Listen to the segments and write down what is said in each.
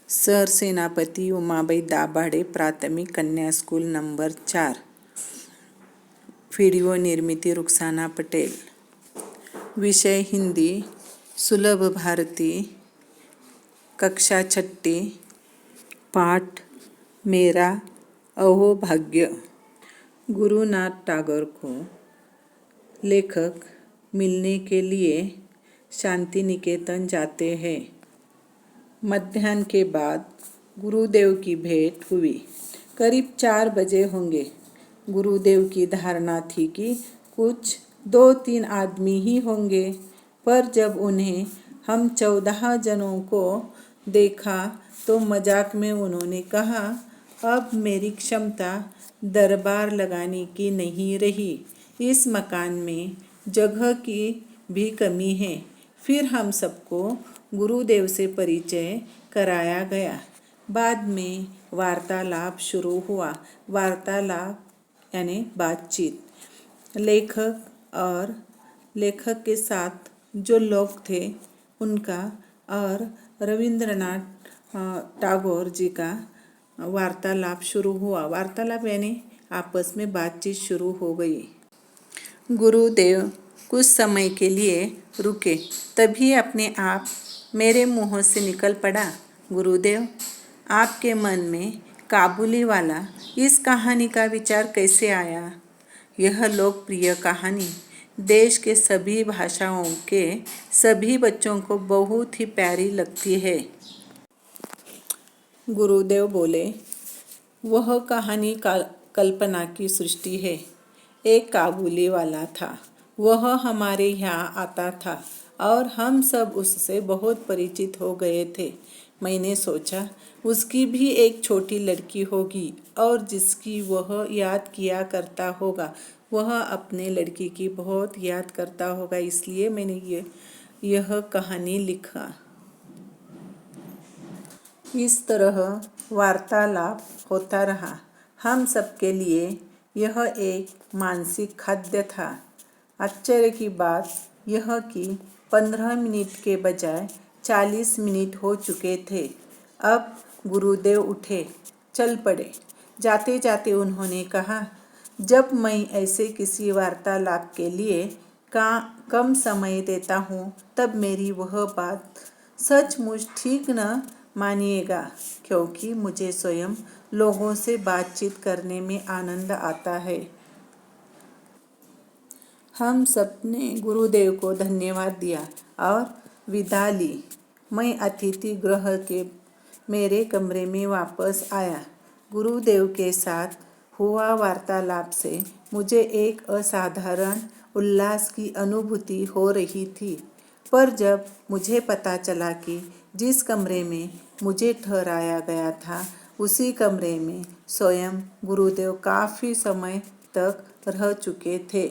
सरसेनापती उमाबाई दाभाडे प्राथमिक कन्या school number 4। Video निर्मिती रुखसाना पटेल। विषय हिंदी, सुलभ भारती, कक्षा छठी। पाठ मेरा अहोभाग्य। गुरुनाथ टैगोर को लेखक मिलने के लिए शांति निकेतन जाते हैं। मध्याह्न के बाद गुरुदेव की भेंट हुई। करीब 4 बजे होंगे। गुरुदेव की धारणा थी कि कुछ 2-3 आदमी ही होंगे, पर जब उन्हें हम 14 जनों को देखा तो मजाक में उन्होंने कहा, अब मेरी क्षमता दरबार लगाने की नहीं रही, इस मकान में जगह की भी कमी है। फिर हम सबको गुरुदेव से परिचय कराया गया। बाद में वार्तालाप शुरू हुआ। वार्तालाप यानी बातचीत। लेखक के साथ जो लोग थे उनका और रविंद्रनाथ टैगोर जी का वार्तालाप शुरू हुआ। वार्तालाप यानी आपस में बातचीत शुरू हो गई। गुरुदेव कुछ समय के लिए रुके, तभी अपने आप मेरे मुंह से निकल पड़ा, गुरुदेव, आपके मन में काबुली वाला इस कहानी का विचार कैसे आया? यह लोकप्रिय कहानी देश के सभी भाषाओं के सभी बच्चों को बहुत ही प्यारी लगती है। गुरुदेव बोले, वह कहानी कल्पना की सृष्टि है। एक काबुली वाला था, वह हमारे यहाँ आता था और हम सब उससे बहुत परिचित हो गए थे। मैंने सोचा उसकी भी एक छोटी लड़की होगी और जिसकी वह याद किया करता होगा, वह अपने लड़की की बहुत याद करता होगा, इसलिए मैंने यह कहानी लिखा। इस तरह वार्तालाप होता रहा। हम सबके लिए यह एक मानसिक खाद्य था। आश्चर्य की बात यह कि 15 मिनट के बजाय 40 मिनट हो चुके थे। अब गुरुदेव उठे, चल पड़े। जाते जाते उन्होंने कहा, जब मैं ऐसे किसी वार्तालाप के लिए कम समय देता हूँ, तब मेरी वह बात सचमुच ठीक न मानिएगा, क्योंकि मुझे स्वयं लोगों से बातचीत करने में आनंद आता है। हम सबने गुरुदेव को धन्यवाद दिया और विदा ली। मैं अतिथि गृह के मेरे कमरे में वापस आया। गुरुदेव के साथ हुआ वार्तालाप से मुझे एक असाधारण उल्लास की अनुभूति हो रही थी, पर जब मुझे पता चला कि जिस कमरे में मुझे ठहराया गया था, उसी कमरे में स्वयं गुरुदेव काफ़ी समय तक रह चुके थे,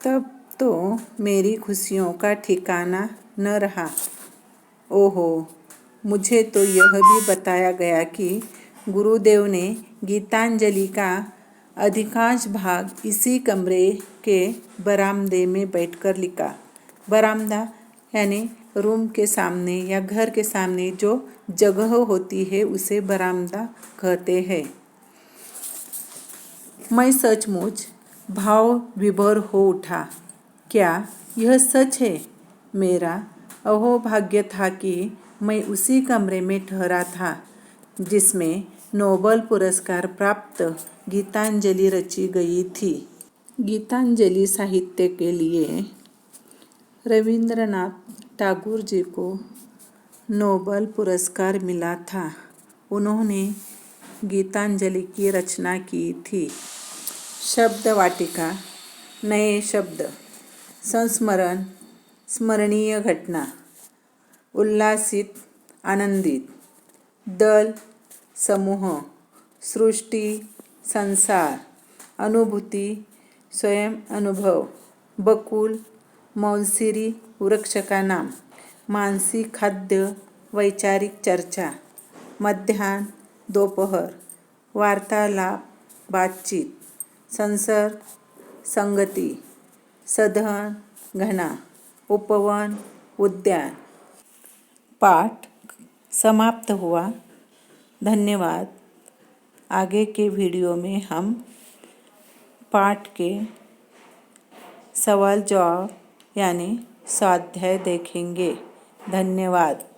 तब तो मेरी खुशियों का ठिकाना न रहा। ओहो, मुझे तो यह भी बताया गया कि गुरुदेव ने गीतांजलि का अधिकांश भाग इसी कमरे के बरामदे में बैठकर लिखा। बरामदा यानी रूम के सामने या घर के सामने जो जगह होती है, उसे बरामदा कहते हैं। मैं सचमुच भाव विभोर हो उठा। क्या यह सच है? मेरा अहोभाग्य था कि मैं उसी कमरे में ठहरा था जिसमें नोबेल पुरस्कार प्राप्त गीतांजलि रची गई थी। गीतांजलि साहित्य के लिए रविंद्रनाथ टैगोर जी को नोबेल पुरस्कार मिला था। उन्होंने गीतांजलि की रचना की थी। शब्द वाटिका, नए शब्द, संस्मरण, स्मरणीय घटना, उल्लासित, आनंदित, दल, समूह, सृष्टि, संसार, अनुभूति, स्वयं अनुभव, बकुल, मौलसिरी वृक्ष का नाम, मानसिक खाद्य, वैचारिक चर्चा, मध्याह्न, दोपहर, वार्तालाप, बातचीत, संसर्ग, संगति, सधन, घना, उपवन, उद्यान। पाठ समाप्त हुआ। धन्यवाद। आगे के वीडियो में हम पाठ के सवाल जवाब यानी स्वाध्याय देखेंगे। धन्यवाद।